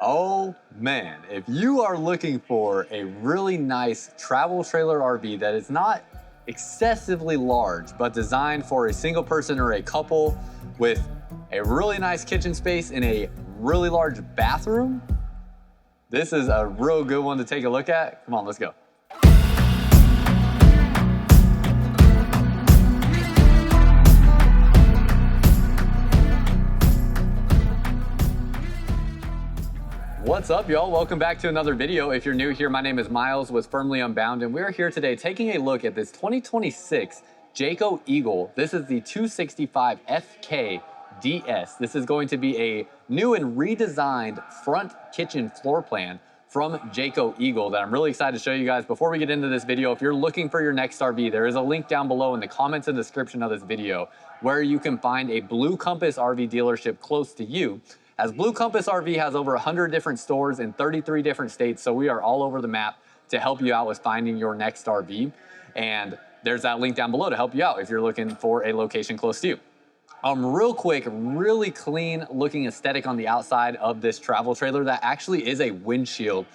Oh man, if you are looking for a really nice travel trailer RV that is not excessively large, but designed for a single person or a couple with a really nice kitchen space and a really large bathroom, this is a real good one to take a look at. Come on, let's go. What's up, y'all? Welcome back to another video. If you're new here, my name is Myles with Firmly Unbound, and we're here today taking a look at this 2026 Jayco Eagle. This is the 265 FK DS. This is going to be a new and redesigned front kitchen floor plan from Jayco Eagle that I'm really excited to show you guys. Before we get into this video, if you're looking for your next RV, there is a link down below in the comments and description of this video where you can find a Blue Compass RV dealership close to you. As Blue Compass RV has over 100 different stores in 33 different states, so we are all over the map to help you out with finding your next RV. And there's that link down below to help you out if you're looking for a location close to you. Real quick, really clean looking aesthetic on the outside of this travel trailer. That actually is a windshield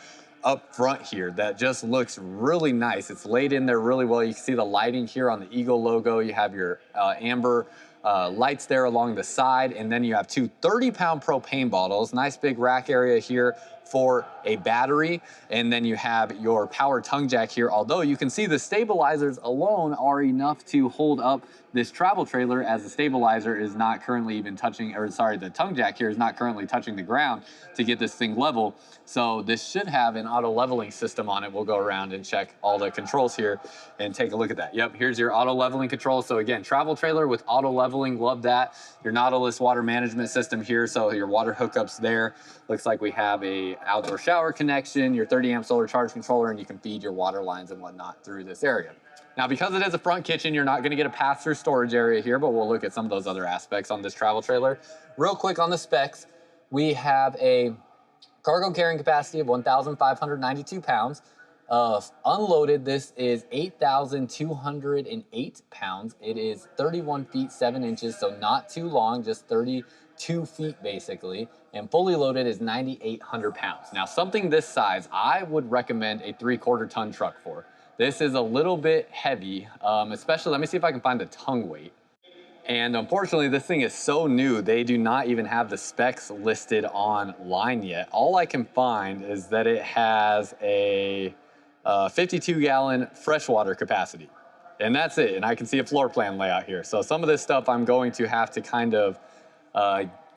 up front here that just looks really nice. It's laid in there really well. You can see the lighting here on the Eagle logo. You have your amber lights there along the side, and then you have two 30-pound propane bottles. Nice big rack area here for a battery, and then you have your power tongue jack here. Although you can see the stabilizers alone are enough to hold up this travel trailer, as the stabilizer is not currently even touching, or sorry, the tongue jack here is not currently touching the ground to get this thing level. So this should have an auto leveling system on it. We'll go around and check all the controls here and take a look at that. Yep, here's your auto leveling control. So again, travel trailer with auto leveling, love that. Your Nautilus water management system here, so your water hookups there. Looks like we have a outdoor shower connection, your 30 amp solar charge controller, and you can feed your water lines and whatnot through this area. Now, because it is a front kitchen, you're not gonna get a pass-through storage area here, but we'll look at some of those other aspects on this travel trailer. Real quick on the specs, we have a cargo carrying capacity of 1,592 pounds. Unloaded, this is 8,208 pounds. It is 31 feet 7 inches, so not too long, just 32 feet basically. And fully loaded is 9,800 pounds. Now, something this size, I would recommend a 3/4 ton truck for. This is a little bit heavy, especially, let me see if I can find the tongue weight. And unfortunately, this thing is so new, they do not even have the specs listed online yet. All I can find is that it has a 52-gallon freshwater capacity. And that's it, and I can see a floor plan layout here. So some of this stuff I'm going to have to kind of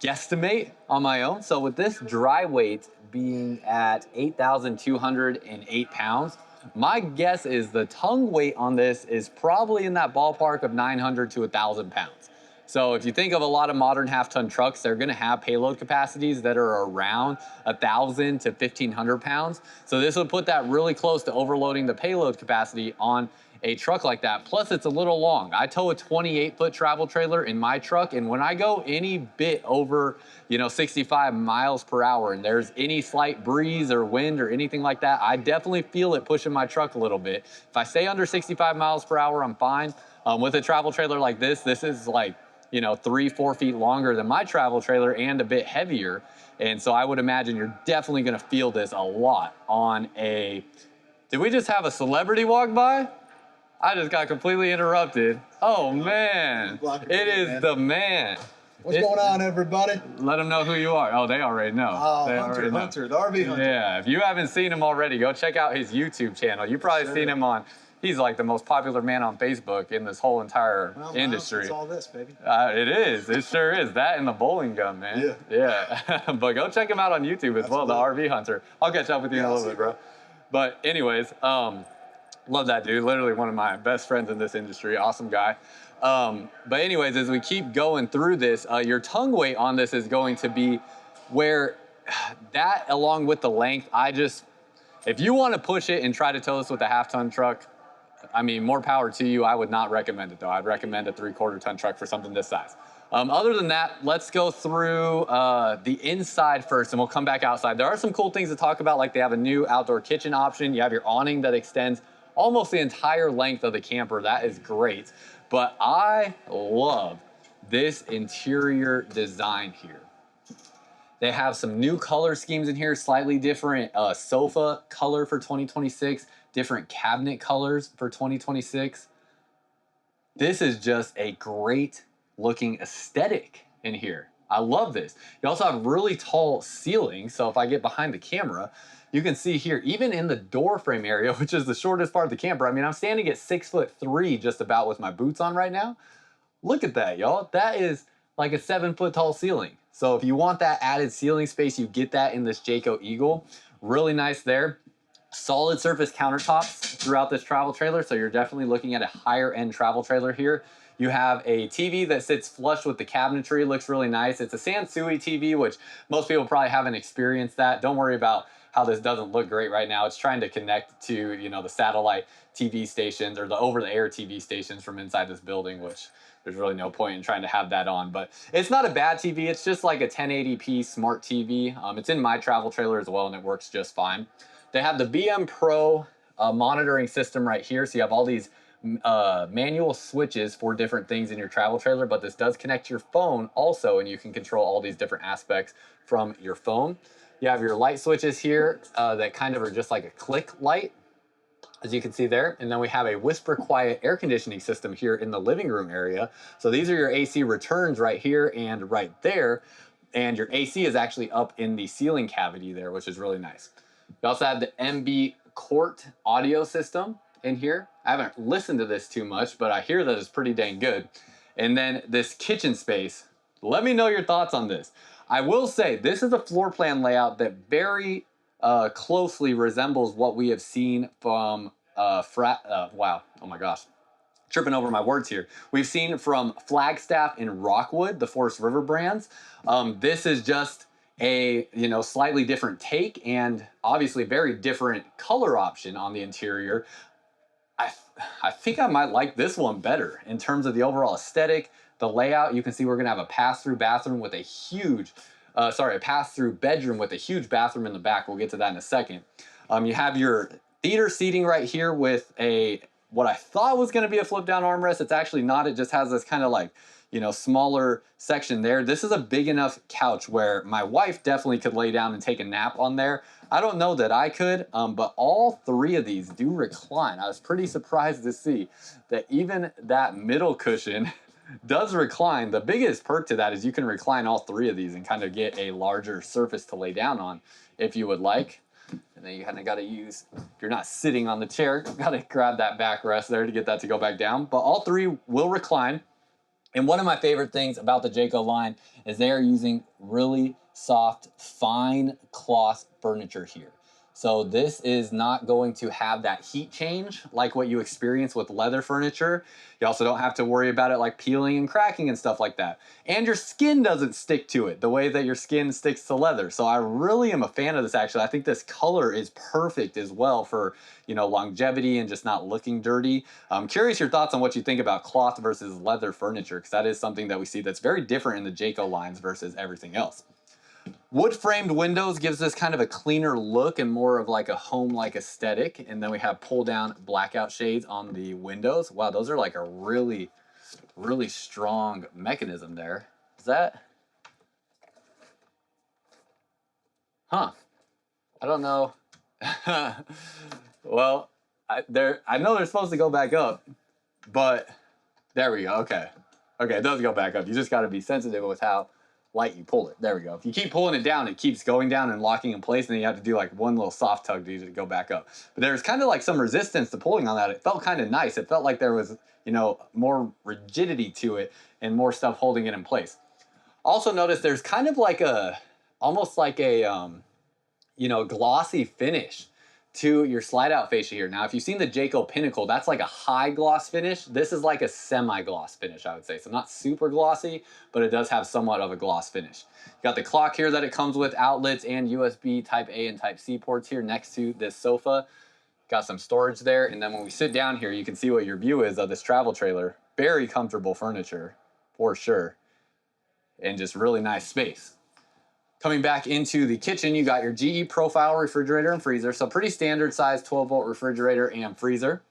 guesstimate on my own. So with this dry weight being at 8,208 pounds, my guess is the tongue weight on this is probably in that ballpark of 900 to 1,000 pounds. So if you think of a lot of modern half-ton trucks, they're gonna have payload capacities that are around 1,000 to 1,500 pounds. So this would put that really close to overloading the payload capacity on a truck like that. Plus, it's a little long. I tow a 28-foot travel trailer in my truck, and when I go any bit over, 65 miles per hour, and there's any slight breeze or wind or anything like that, I definitely feel it pushing my truck a little bit. If I stay under 65 miles per hour, I'm fine. With a travel trailer like this is like, 3-4 feet longer than my travel trailer and a bit heavier. And so I would imagine you're definitely gonna feel this a lot on a, did we just have a celebrity walk by? I just got completely interrupted. Oh man, it is the man. What's going on, everybody? Let them know who you are. Oh, they already know. Oh, they Hunter, the RV Hunter. Yeah, if you haven't seen him already, go check out his YouTube channel. You've probably seen him on, he's like the most popular man on Facebook in this whole entire industry. It's all this, baby. It is, it sure is. That and the bowling gun, man. Yeah. But go check him out on YouTube as well, the RV Hunter. I'll catch up with you in a little bit, bro. But anyways, love that dude, literally one of my best friends in this industry, awesome guy. But anyways, as we keep going through this, your tongue weight on this is going to be where that, along with the length, if you want to push it and try to tow this with a half-ton truck, I mean, more power to you. I would not recommend it though. I'd recommend a 3/4 ton truck for something this size. Other than that, let's go through the inside first and we'll come back outside. There are some cool things to talk about, like they have a new outdoor kitchen option. You have your awning that extends almost the entire length of the camper. That is great. But I love this interior design here. They have some new color schemes in here, slightly different sofa color for 2026, different cabinet colors for 2026. This is just a great looking aesthetic in here. I love this. You also have really tall ceilings. So if I get behind the camera, you can see here, even in the door frame area, which is the shortest part of the camper. I mean, I'm standing at 6'3" just about with my boots on right now. Look at that, y'all. That is like a 7-foot tall ceiling. So if you want that added ceiling space, you get that in this Jayco Eagle. Really nice there. Solid surface countertops throughout this travel trailer. So you're definitely looking at a higher end travel trailer here. You have a TV that sits flush with the cabinetry. Looks really nice. It's a Sansui TV, which most people probably haven't experienced that. Don't worry about how this doesn't look great right now. It's trying to connect to, you know, the satellite TV stations or the over-the-air TV stations from inside this building, which there's really no point in trying to have that on. But it's not a bad TV. It's just like a 1080p smart TV. It's in my travel trailer as well, and it works just fine. They have the VM Pro monitoring system right here. So you have all these manual switches for different things in your travel trailer, but this does connect to your phone also, and you can control all these different aspects from your phone. You have your light switches here that kind of are just like a click light, as you can see there. And then we have a whisper quiet air conditioning system here in the living room area. So these are your AC returns right here and right there. And your AC is actually up in the ceiling cavity there, which is really nice. You also have the MB Court audio system in here. I haven't listened to this too much, but I hear that it's pretty dang good. And then this kitchen space. Let me know your thoughts on this. I will say this is a floor plan layout that very closely resembles what we have seen from wow, oh my gosh, tripping over my words here. We've seen from Flagstaff and Rockwood, the Forest River brands. This is just a, you know, slightly different take and obviously very different color option on the interior. I think I might like this one better in terms of the overall aesthetic, the layout. You can see we're gonna have a pass-through bathroom with a huge, a pass-through bedroom with a huge bathroom in the back. We'll get to that in a second. You have your theater seating right here with what I thought was gonna be a flip-down armrest. It's actually not. It just has this kind of like, you know, smaller section there. This is a big enough couch where my wife definitely could lay down and take a nap on there. I don't know that I could, but all three of these do recline. I was pretty surprised to see that even that middle cushion does recline. The biggest perk to that is you can recline all three of these and kind of get a larger surface to lay down on if you would like. And then you kind of got to use, if you're not sitting on the chair, got to grab that backrest there to get that to go back down. But all three will recline. And one of my favorite things about the Jayco line is they are using really soft, fine cloth furniture here. So this is not going to have that heat change like what you experience with leather furniture. You also don't have to worry about it like peeling and cracking and stuff like that. And your skin doesn't stick to it the way that your skin sticks to leather. So I really am a fan of this actually. I think this color is perfect as well for, you know, longevity and just not looking dirty. I'm curious your thoughts on what you think about cloth versus leather furniture, because that is something that we see that's very different in the Jayco lines versus everything else. Wood framed windows gives this kind of a cleaner look and more of like a home-like aesthetic. And then we have pull down blackout shades on the windows. Wow, those are like a really, really strong mechanism there. Is that? Huh. I don't know. Well, I know they're supposed to go back up, but there we go. Okay. Okay, it does go back up. You just got to be sensitive with how light you pull it. There we go. If you keep pulling it down, it keeps going down and locking in place, and then you have to do like one little soft tug to go back up. But there's kind of like some resistance to pulling on that. It felt kind of nice. It felt like there was, you know, more rigidity to it and more stuff holding it in place. Also notice there's kind of like almost like a, you know, glossy finish to your slide out fascia here. Now, if you've seen the Jayco Pinnacle, that's like a high gloss finish. This is like a semi-gloss finish, I would say. So not super glossy, but it does have somewhat of a gloss finish. You got the clock here that it comes with, outlets and USB Type A and Type C ports here next to this sofa. Got some storage there. And then when we sit down here, you can see what your view is of this travel trailer. Very comfortable furniture, for sure. And just really nice space. Coming back into the kitchen, you got your GE profile refrigerator and freezer. So pretty standard size 12-volt refrigerator and freezer.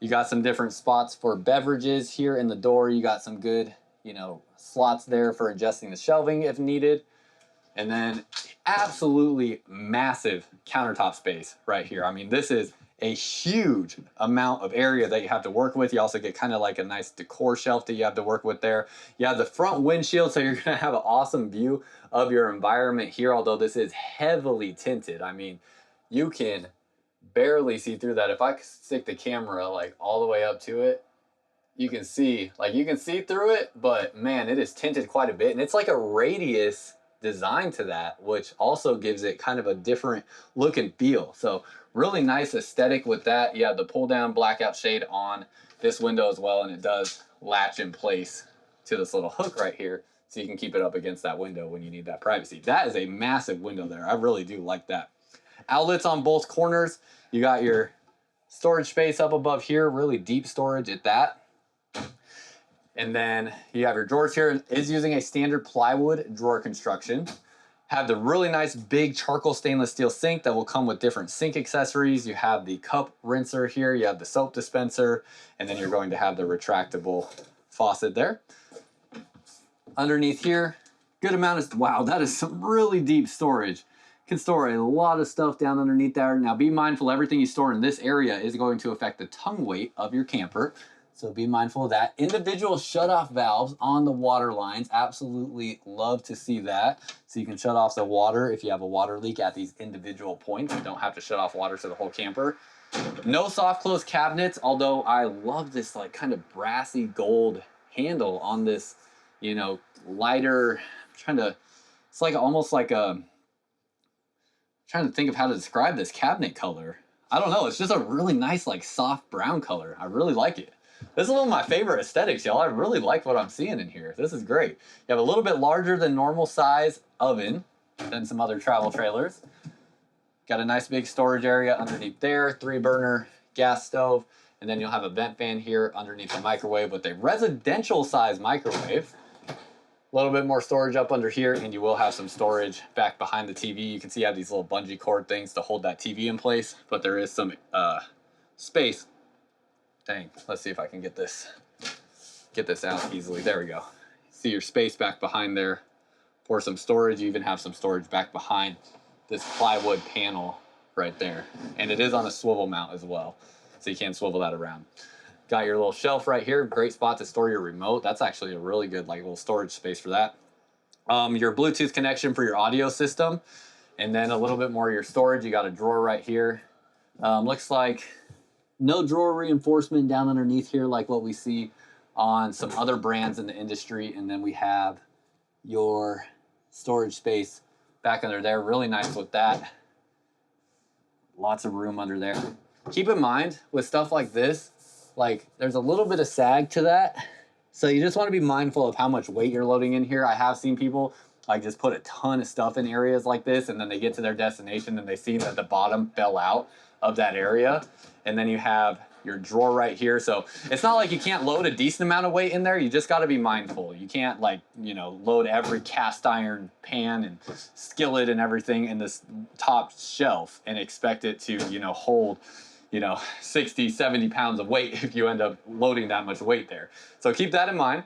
You got some different spots for beverages here in the door. You got some good, you know, slots there for adjusting the shelving if needed. And then absolutely massive countertop space right here. I mean, this is a huge amount of area that you have to work with. You also get kind of like a nice decor shelf that you have to work with there. You have the front windshield, so you're gonna have an awesome view of your environment here, although this is heavily tinted. I mean, you can barely see through that. If I stick the camera like all the way up to it, you can see through it, but man, it is tinted quite a bit. And it's like a radius design to that, which also gives it kind of a different look and feel. So really nice aesthetic with that. You have the pull down blackout shade on this window as well, and it does latch in place to this little hook right here, so you can keep it up against that window when you need that privacy. That is a massive window there. I really do like that. Outlets on both corners. You got your storage space up above here, really deep storage at that. And then you have your drawers here. It is using a standard plywood drawer construction. Have the really nice big charcoal stainless steel sink that will come with different sink accessories. You have the cup rinser here. You have the soap dispenser, and then you're going to have the retractable faucet there. Underneath here, good amount of, wow, that is some really deep storage. Can store a lot of stuff down underneath there. Now be mindful, everything you store in this area is going to affect the tongue weight of your camper. So be mindful of that. Individual shut-off valves on the water lines. Absolutely love to see that. So you can shut off the water if you have a water leak at these individual points. You don't have to shut off water to the whole camper. No soft close cabinets, although I love this like kind of brassy gold handle on this, you know, lighter, it's like almost like trying to think of how to describe this cabinet color. I don't know, it's just a really nice like soft brown color. I really like it. This is one of my favorite aesthetics, y'all. I really like what I'm seeing in here. This is great. You have a little bit larger than normal size oven than some other travel trailers. Got a nice big storage area underneath there, 3-burner gas stove, and then you'll have a vent fan here underneath the microwave with a residential size microwave. A little bit more storage up under here, and you will have some storage back behind the TV. You can see I have these little bungee cord things to hold that TV in place, but there is some space. Dang, let's see if I can get this out easily. There we go. See your space back behind there for some storage. You even have some storage back behind this plywood panel right there. And it is on a swivel mount as well, so you can swivel that around. Got your little shelf right here. Great spot to store your remote. That's actually a really good like little storage space for that. Your Bluetooth connection for your audio system. And then a little bit more of your storage. You got a drawer right here. Looks like no drawer reinforcement down underneath here like what we see on some other brands in the industry. And then we have your storage space back under there. Really nice with that. Lots of room under there. Keep in mind with stuff like this, like there's a little bit of sag to that. So you just want to be mindful of how much weight you're loading in here. I have seen people like just put a ton of stuff in areas like this, and then they get to their destination and they see that the bottom fell out of that area. And then you have your drawer right here. So it's not like you can't load a decent amount of weight in there. You just got to be mindful. You can't like, you know, load every cast iron pan and skillet and everything in this top shelf and expect it to, you know, hold, you know, 60, 70 pounds of weight if you end up loading that much weight there. So keep that in mind.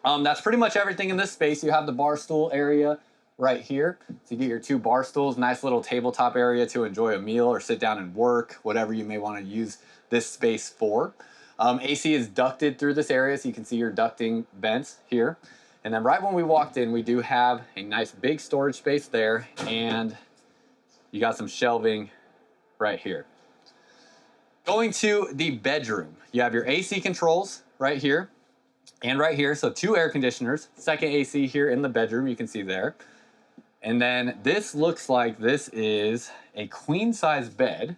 That's pretty much everything in this space. You have the bar stool area right here. So you get your 2 bar stools, nice little tabletop area to enjoy a meal or sit down and work, whatever you may want to use this space for. AC is ducted through this area, so you can see your ducting vents here. And then right when we walked in, we do have a nice big storage space there, and you got some shelving right here. Going to the bedroom, you have your AC controls right here and right here. So 2 air conditioners, second AC here in the bedroom, you can see there. And then this looks like this is a queen size bed.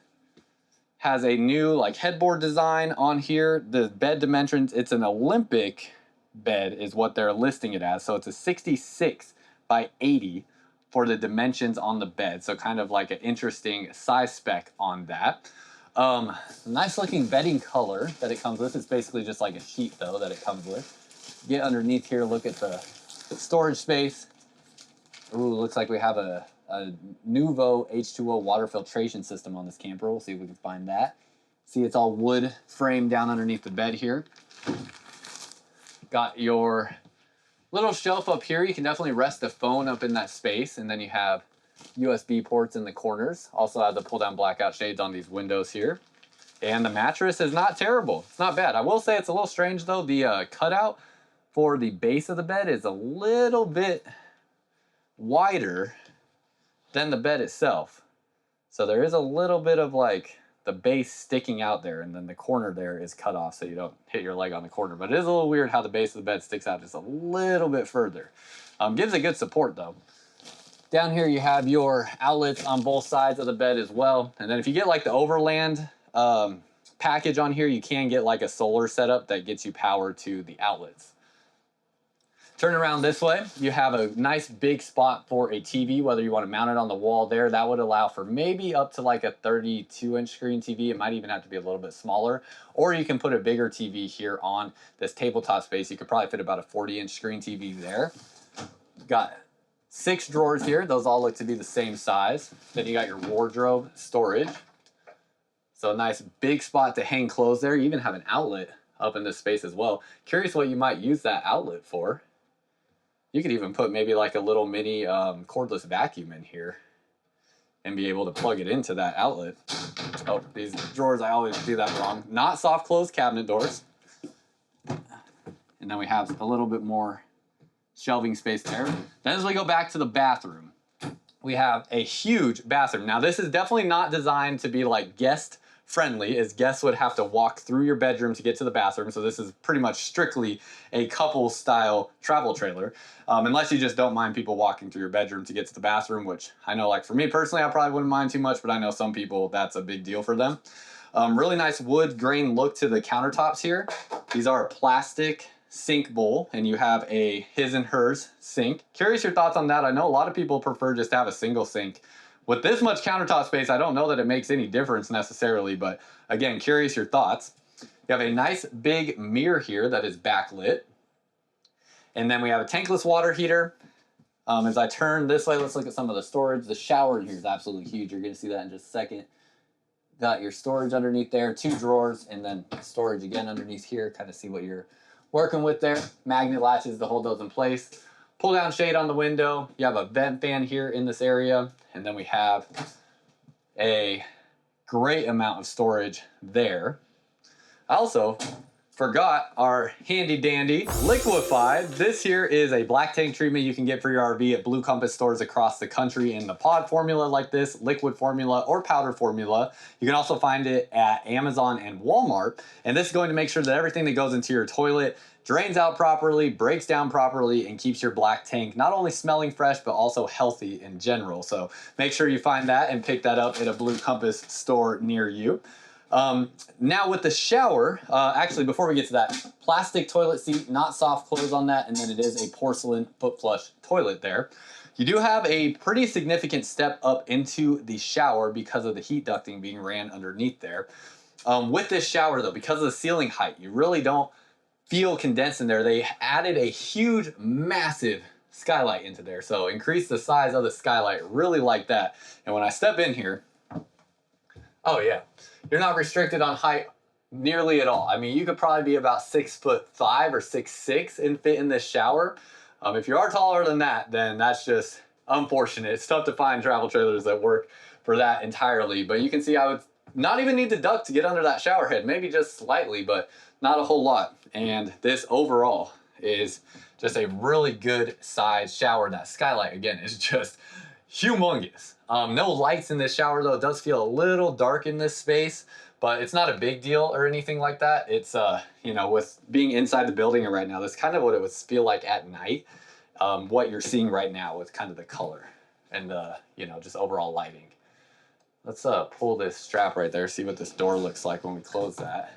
Has a new like headboard design on here. The bed dimensions, it's an Olympic bed is what they're listing it as. So it's a 66 by 80 for the dimensions on the bed. So kind of like an interesting size spec on that. Nice looking bedding color that it comes with. It's basically just like a sheet though that it comes with. Get underneath here, look at the storage space. Ooh, looks like we have a Nuvo H2O water filtration system on this camper. We'll see if we can find that. See, it's all wood frame down underneath the bed here. Got your Little shelf up here, you can definitely rest the phone up in that space, and then you have USB ports in the corners. Also have the pull down blackout shades on these windows here. And the mattress is not terrible. It's not bad. I will say it's a little strange though. The cutout for the base of the bed is a little bit wider than the bed itself. So there is a little bit of like the base sticking out there, and then the corner there is cut off so you don't hit your leg on the corner. But it is a little weird how the base of the bed sticks out just a little bit further. Gives it good support though. Down here you have your outlets on both sides of the bed as well. And then if you get like the Overland package on here, you can get like a solar setup that gets you power to the outlets. Turn around this way, you have a nice big spot for a TV, whether you want to mount it on the wall there. That would allow for maybe up to like a 32-inch screen TV. It might even have to be a little bit smaller. Or you can put a bigger TV here on this tabletop space. You could probably fit about a 40-inch screen TV there. Got 6 drawers here. Those all look to be the same size. Then you got your wardrobe storage. So a nice big spot to hang clothes there. You even have an outlet up in this space as well. Curious what you might use that outlet for. You could even put maybe like a little mini cordless vacuum in here and be able to plug it into that outlet. Oh, these drawers, I always do that wrong. Not soft close cabinet doors. And then we have a little bit more shelving space there. Then as we go back to the bathroom, we have a huge bathroom. Now this is definitely not designed to be like guest friendly, as guests would have to walk through your bedroom to get to the bathroom. So this is pretty much strictly a couple style travel trailer. Unless you just don't mind people walking through your bedroom to get to the bathroom, which I know like for me personally, I probably wouldn't mind too much, but I know some people that's a big deal for them. Really nice wood grain look to the countertops here. These are a plastic sink bowl, and you have a his and hers sink. Curious your thoughts on that. I know a lot of people prefer just to have a single sink. With this much countertop space, I don't know that it makes any difference necessarily, but again, curious your thoughts. You have a nice big mirror here that is backlit. And then we have a tankless water heater. As I turn this way, let's look at some of the storage. The shower in here is absolutely huge. You're gonna see that in just a second. Got your storage underneath there, 2 drawers, and then storage again underneath here. Kind of see what you're working with there. Magnet latches to hold those in place. Pull down shade on the window. You have a vent fan here in this area. And then we have a great amount of storage there. I also forgot our handy dandy liquefied. This here is a black tank treatment you can get for your RV at Blue Compass stores across the country in the pod formula like this, liquid formula, or powder formula. You can also find it at Amazon and Walmart. And this is going to make sure that everything that goes into your toilet drains out properly, breaks down properly, and keeps your black tank not only smelling fresh, but also healthy in general. So make sure you find that and pick that up at a Blue Compass store near you. Now with the shower, actually before we get to that, plastic toilet seat, not soft close on that, and then it is a porcelain foot flush toilet there. You do have a pretty significant step up into the shower because of the heat ducting being ran underneath there. With this shower though, because of the ceiling height, you really don't feel condensed in there. They added a huge, massive skylight into there. So increase the size of the skylight, really like that. And when I step in here, oh yeah, you're not restricted on height nearly at all. I mean, you could probably be about 6'5" or 6'6" and fit in this shower. If you are taller than that, then that's just unfortunate. It's tough to find travel trailers that work for that entirely. But you can see I would not even need to duck to get under that shower head, maybe just slightly, but not a whole lot. And this overall is just a really good size shower. That skylight, again, is just humongous. No lights in this shower though. It does feel a little dark in this space, but it's not a big deal or anything like that. It's, you know, with being inside the building right now, that's kind of what it would feel like at night. What you're seeing right now with kind of the color and the, you know, just overall lighting. Let's pull this strap right there, see what this door looks like when we close that.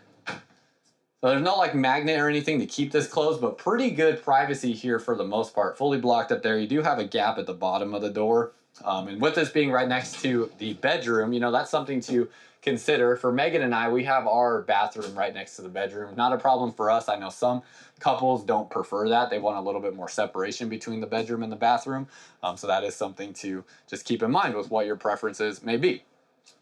So there's no like magnet or anything to keep this closed, but pretty good privacy here for the most part. Fully blocked up there. You do have a gap at the bottom of the door. And with this being right next to the bedroom, you know, that's something to consider. For Megan and I, we have our bathroom right next to the bedroom. Not a problem for us. I know some couples don't prefer that. They want a little bit more separation between the bedroom and the bathroom. So that is something to just keep in mind with what your preferences may be.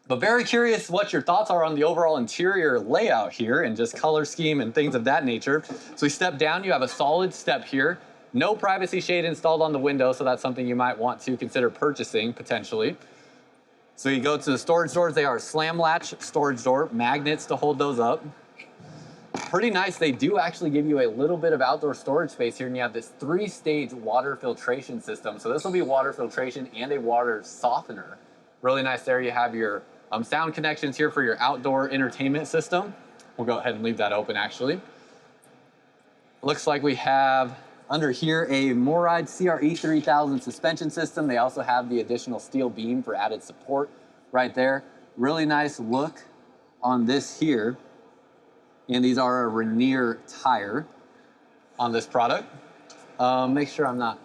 But very curious what your thoughts are on the overall interior layout here and just color scheme and things of that nature. So we step down, you have a solid step here. No privacy shade installed on the window, so that's something you might want to consider purchasing potentially. So you go to the storage doors, they are slam latch storage door, magnets to hold those up. Pretty nice. They do actually give you a little bit of outdoor storage space here, and you have this 3-stage water filtration system. So this will be water filtration and a water softener. Really nice there. You have your sound connections here for your outdoor entertainment system. We'll go ahead and leave that open actually. Looks like we have under here a Moride CRE 3000 suspension system. They also have the additional steel beam for added support right there. Really nice look on this here. And these are a Rainier tire on this product. Make sure I'm not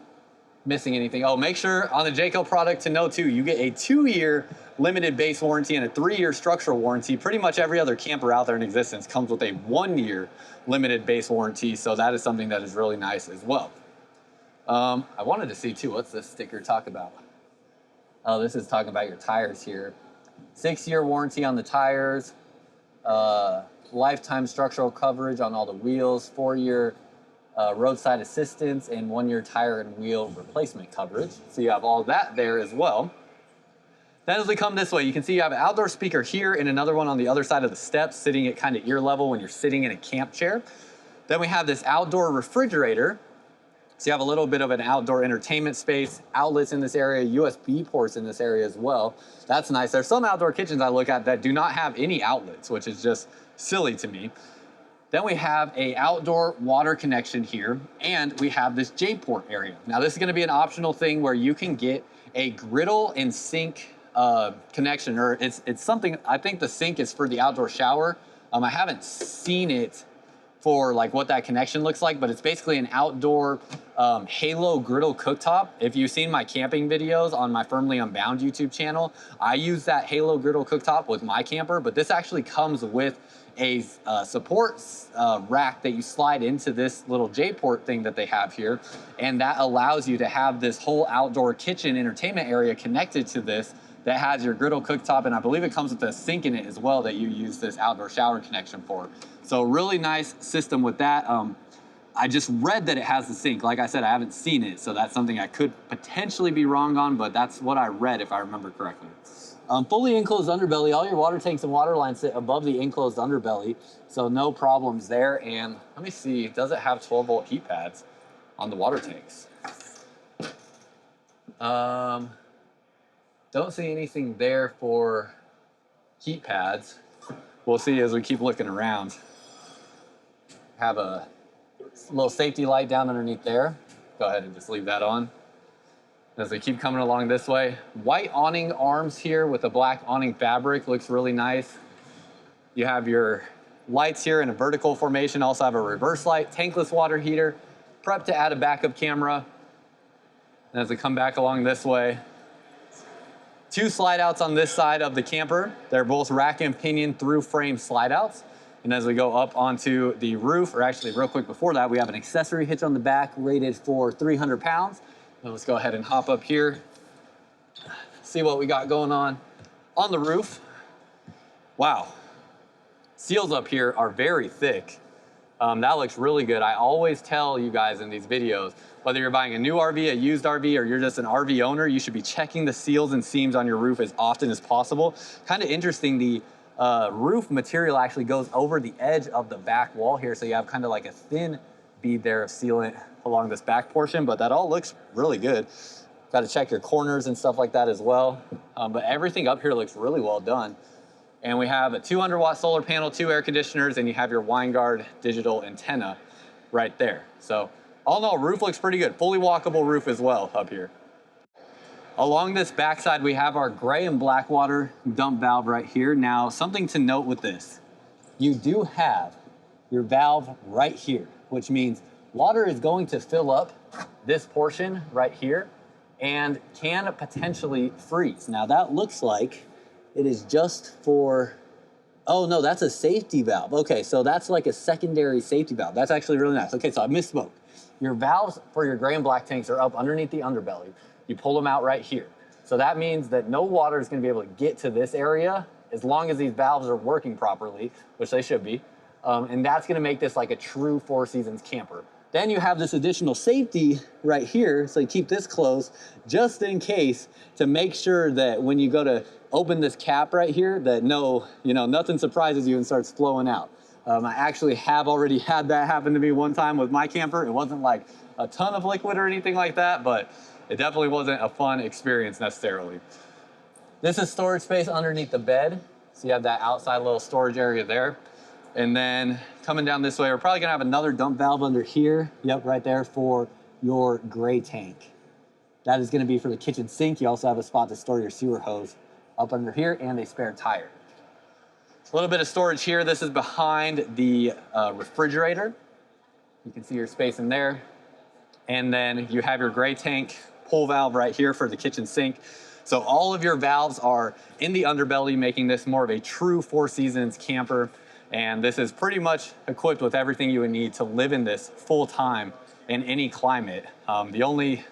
missing anything. Oh, make sure on the Jayco product to know too, you get a 2-year limited base warranty and a 3-year structural warranty. Pretty much every other camper out there in existence comes with a 1-year limited base warranty. So that is something that is really nice as well. I wanted to see too, what's this sticker talk about? Oh, this is talking about your tires here. 6-year warranty on the tires. Lifetime structural coverage on all the wheels, 4-year roadside assistance, and 1-year tire and wheel replacement coverage. So you have all that there as well. Then as we come this way, you can see you have an outdoor speaker here and another one on the other side of the steps, sitting at kind of ear level when you're sitting in a camp chair. Then we have this outdoor refrigerator. So you have a little bit of an outdoor entertainment space, outlets in this area, USB ports in this area as well. That's nice. There's some outdoor kitchens I look at that do not have any outlets, which is just silly to me. Then we have a outdoor water connection here, and we have this J-port area. Now this is gonna be an optional thing where you can get a griddle and sink connection, or it's something, I think the sink is for the outdoor shower. I haven't seen it for like what that connection looks like, but it's basically an outdoor Halo griddle cooktop. If you've seen my camping videos on my Firmly Unbound YouTube channel, I use that Halo griddle cooktop with my camper, but this actually comes with a support rack that you slide into this little J-port thing that they have here, and that allows you to have this whole outdoor kitchen entertainment area connected to this that has your griddle cooktop, and I believe it comes with a sink in it as well that you use this outdoor shower connection for. So really nice system with that. I just read that it has the sink. Like I said, I haven't seen it, so that's something I could potentially be wrong on, but that's what I read if I remember correctly. Fully enclosed underbelly. All your water tanks and water lines sit above the enclosed underbelly, so no problems there. And let me see, does it have 12-volt heat pads on the water tanks? Don't see anything there for heat pads. We'll see as we keep looking around. Have a little safety light down underneath there. Go ahead and just leave that on. As we keep coming along this way, white awning arms here with a black awning fabric, looks really nice. You have your lights here in a vertical formation, also have a reverse light, tankless water heater, prep to add a backup camera. And as we come back along this way, 2 slide outs on this side of the camper. They're both rack and pinion through frame slide outs. And as we go up onto the roof, or actually real quick before that, we have an accessory hitch on the back rated for 300 pounds. And let's go ahead and hop up here, see what we got going on the roof. Wow, seals up here are very thick. That looks really good. I always tell you guys in these videos, whether you're buying a new RV, a used RV, or you're just an RV owner, you should be checking the seals and seams on your roof as often as possible. Kind of interesting, the roof material actually goes over the edge of the back wall here, so you have kind of like a thin bead there of sealant along this back portion, but that all looks really good. Got to check your corners and stuff like that as well. But everything up here looks really well done. And we have a 200-watt solar panel, 2 air conditioners, and you have your WineGuard digital antenna right there. So all in all, roof looks pretty good. Fully walkable roof as well up here. Along this backside, we have our gray and black water dump valve right here. Now, something to note with this, you do have your valve right here, which means water is going to fill up this portion right here and can potentially freeze. Now that looks like it is just for, oh no, that's a safety valve. Okay, so that's like a secondary safety valve. That's actually really nice. Okay, so I misspoke. Your valves for your gray and black tanks are up underneath the underbelly. You pull them out right here. So that means that no water is gonna be able to get to this area as long as these valves are working properly, which they should be. And that's gonna make this like a true 4 Seasons camper. Then you have this additional safety right here, so you keep this closed just in case, to make sure that when you go to open this cap right here, that nothing surprises you and starts flowing out. I actually have already had that happen to me one time with my camper. It wasn't like a ton of liquid or anything like that, but it definitely wasn't a fun experience necessarily. This is storage space underneath the bed. So you have that outside little storage area there. And then coming down this way, we're probably gonna have another dump valve under here. Yep, right there for your gray tank. That is gonna be for the kitchen sink. You also have a spot to store your sewer hose up under here and a spare tire. A little bit of storage here. This is behind the refrigerator. You can see your space in there. And then you have your gray tank pull valve right here for the kitchen sink. So all of your valves are in the underbelly, making this more of a true Four Seasons camper. And this is pretty much equipped with everything you would need to live in this full time in any climate. It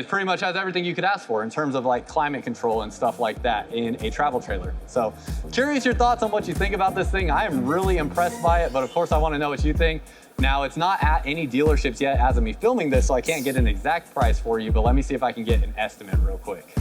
pretty much has everything you could ask for in terms of like climate control and stuff like that in a travel trailer. So curious your thoughts on what you think about this thing. I am really impressed by it, but of course I want to know what you think. Now, it's not at any dealerships yet as of me filming this, so I can't get an exact price for you, but let me see if I can get an estimate real quick.